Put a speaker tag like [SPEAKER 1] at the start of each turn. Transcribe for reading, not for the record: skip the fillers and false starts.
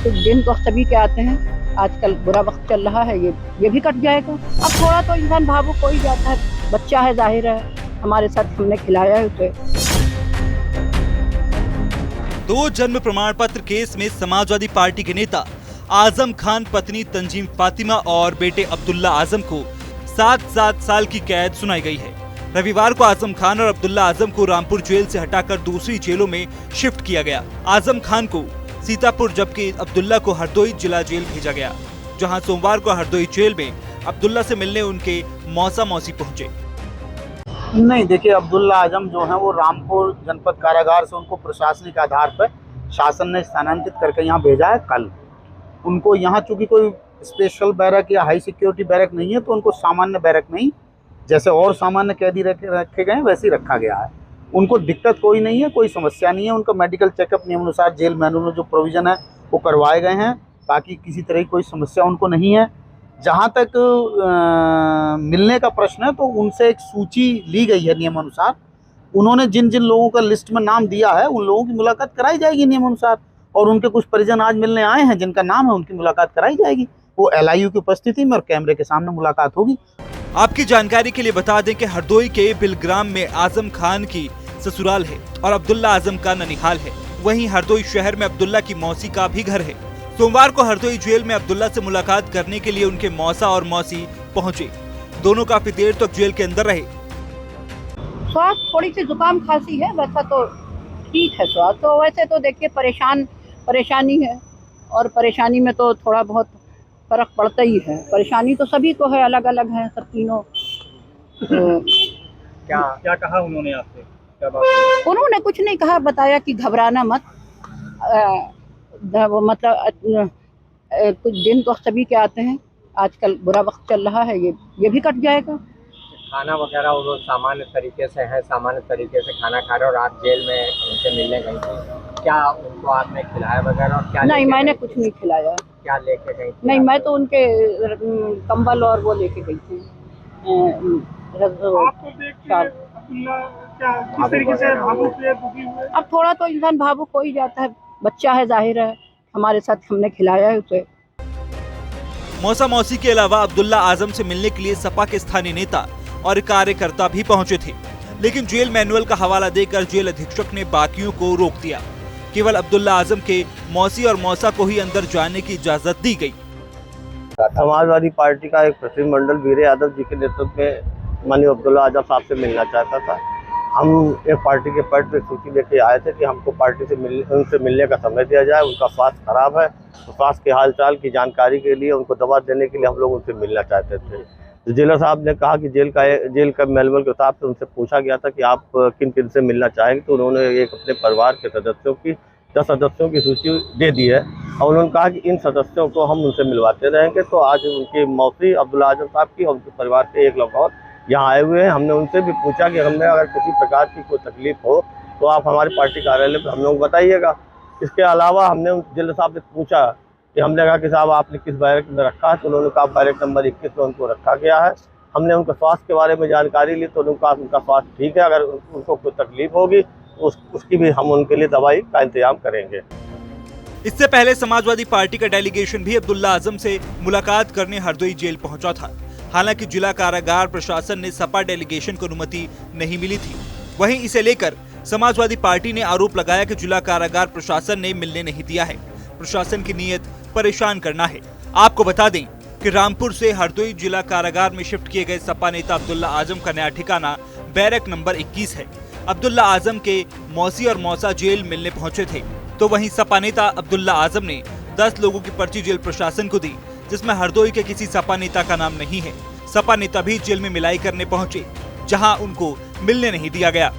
[SPEAKER 1] कुछ दिन तो सभी के आते हैं, आजकल बुरा वक्त चल रहा है, ये भी कट जाएगा। अब थोड़ा तो इंसान भावुक हो ही जाता है, बच्चा है, जाहिर है, हमारे साथ हमने खिलाया है उसे।
[SPEAKER 2] 2 जन्म प्रमाण पत्र केस में समाजवादी पार्टी के नेता आजम खान, पत्नी तंजीम फातिमा और बेटे अब्दुल्ला आजम को 7 साल की कैद सुनाई गई है। रविवार को आजम खान और अब्दुल्ला आजम को रामपुर जेल से हटाकर दूसरी जेलों में शिफ्ट किया गया। आजम खान को सीतापुर जबकि अब्दुल्ला को हरदोई जिला जेल भेजा गया, जहां सोमवार को हरदोई जेल में अब्दुल्ला से मिलने उनके मौसा मौसी पहुंचे।
[SPEAKER 3] नहीं, देखिए, अब्दुल्ला आजम जो है वो रामपुर जनपद कारागार से उनको प्रशासनिक आधार पर शासन ने स्थानांतरित करके यहाँ भेजा है। कल उनको यहाँ चूंकि कोई स्पेशल बैरक या हाई सिक्योरिटी बैरक नहीं है, तो उनको सामान्य बैरक में ही जैसे और सामान्य कैदी रखे गए वैसे ही रखा गया है। उनको दिक्कत कोई नहीं है, कोई समस्या नहीं है। उनका मेडिकल चेकअप नियमानुसार जेल मैनुअल में जो प्रोविज़न है वो करवाए गए हैं। बाकी किसी तरह की कोई समस्या उनको नहीं है। जहाँ तक मिलने का प्रश्न है, तो उनसे एक सूची ली गई है नियमानुसार। उन्होंने जिन जिन लोगों का लिस्ट में नाम दिया है उन लोगों की मुलाकात कराई जाएगी नियमानुसार, और उनके कुछ परिजन आज मिलने आए हैं जिनका नाम है, उनकी मुलाकात कराई जाएगी। वो LIU की उपस्थिति में और कैमरे के सामने मुलाकात होगी।
[SPEAKER 2] आपकी जानकारी के लिए बता दें कि हरदोई के बिलग्राम में आजम खान की ससुराल है और अब्दुल्ला आजम का ननिहाल है। वहीं हरदोई शहर में अब्दुल्ला की मौसी का भी घर है। सोमवार को हरदोई जेल में अब्दुल्ला से मुलाकात करने के लिए उनके मौसा और मौसी पहुंचे। दोनों काफी देर तक जेल के अंदर रहे।
[SPEAKER 1] स्वास्थ्य थोड़ी सी जुकाम खांसी है, वैसा तो ठीक है स्वास्थ्य तो। वैसे तो देखिए परेशानी है, और परेशानी में तो थोड़ा बहुत फर्क पड़ता ही है। परेशानी तो सभी को है, अलग अलग है सब तीनों।
[SPEAKER 4] क्या कहा उन्होंने आपसे? क्या बात?
[SPEAKER 1] उन्होंने कुछ नहीं कहा, बताया कि घबराना मत, वो मतलब कुछ दिन तो सभी के आते हैं, आजकल बुरा वक्त चल रहा है, ये भी कट जाएगा।
[SPEAKER 4] खाना वगैरह वो लोग सामान्य तरीके से है, सामान्य तरीके से खाना खा रहे, और आप जेल में उनसे मिलने गई थी, क्या उनको आपने खिलाया वगैरह? और क्या नहीं,
[SPEAKER 1] मैंने कुछ नहीं खिलाया।
[SPEAKER 4] क्या लेके गई थी?
[SPEAKER 1] नहीं, मैं तो उनके कंबल और वो लेके गई थी।
[SPEAKER 5] आपको देख के अब्दुल्ला क्या किस तरीके से भावुक हुए, दुखी हुए?
[SPEAKER 1] अब थोड़ा तो इंसान भावुक हो ही जाता है, बच्चा है, जाहिर है, हमारे साथ हमने खिलाया है उसे।
[SPEAKER 2] मौसा मौसी के अलावा अब्दुल्ला आजम से मिलने के लिए सपा के स्थानीय नेता और कार्यकर्ता भी पहुंचे थे, लेकिन जेल मैनुअल का हवाला देकर जेल अधीक्षक ने बाकियों को रोक दिया। केवल अब्दुल्ला आजम के मौसी और मौसा को ही अंदर जाने की इजाजत दी गई।
[SPEAKER 6] समाजवादी पार्टी का एक प्रतिनिधिमंडल वीर यादव जी के नेतृत्व में माननीय अब्दुल्ला आजम साहब से मिलना चाहता था। हम एक पार्टी के पद पे सूची लेके आए थे कि हमको पार्टी से उनसे मिलने का समय दिया जाए। उनका स्वास्थ्य खराब है, तो स्वास्थ्य के हालचाल की जानकारी के लिए, उनको दवा देने के लिए हम लोग उनसे मिलना चाहते थे। तो जेलर साहब ने कहा कि जेल का मैनुअल के हिसाब से उनसे पूछा गया था कि आप किन किन से मिलना चाहेंगे, तो उन्होंने एक अपने परिवार के सदस्यों की 10 सदस्यों की सूची दे दी है, और उन्होंने कहा कि इन सदस्यों को हम उनसे मिलवाते रहेंगे। तो आज उनकी मौसी अब्दुल्ला आजम साहब की और उनके परिवार के एक लोग और यहाँ आए हुए हैं। हमने उनसे भी पूछा कि हमें अगर किसी प्रकार की कोई तकलीफ हो तो आप हमारे पार्टी कार्यालय पर हम लोग बताइएगा। इसके अलावा हमने उन जेलर साहब से पूछा कि हमने कहा कि साहब आपने किस बैरक में रखा है, तो उन्होंने कहा बैरक नंबर 21 में उनको रखा गया है। हमने उनका स्वास्थ्य के बारे में जानकारी ली, तो उनका स्वास्थ्य ठीक है, अगर उनको कोई तकलीफ होगी उसकी भी हम उनके लिए दवाई का इंतजाम करेंगे।
[SPEAKER 2] इससे पहले समाजवादी पार्टी का डेलीगेशन भी अब्दुल्ला आजम से मुलाकात करने हरदोई जेल पहुंचा था। हालांकि जिला कारागार प्रशासन ने सपा डेलीगेशन को अनुमति नहीं मिली थी। वहीं इसे लेकर समाजवादी पार्टी ने आरोप लगाया कि जिला कारागार प्रशासन ने मिलने नहीं दिया है। प्रशासन की नीयत परेशान करना है। आपको बता दें कि रामपुर से हरदोई जिला कारागार में शिफ्ट किए गए सपा नेता अब्दुल्ला आजम का नया ठिकाना बैरक नंबर 21 है। अब्दुल्ला आजम के मौसी और मौसा जेल मिलने पहुंचे थे, तो वहीं सपा नेता अब्दुल्ला आजम ने 10 लोगों की पर्ची जेल प्रशासन को दी, जिसमें हरदोई के किसी सपा नेता का नाम नहीं है। सपा नेता भी जेल में मिलाई करने पहुंचे, जहां उनको मिलने नहीं दिया गया।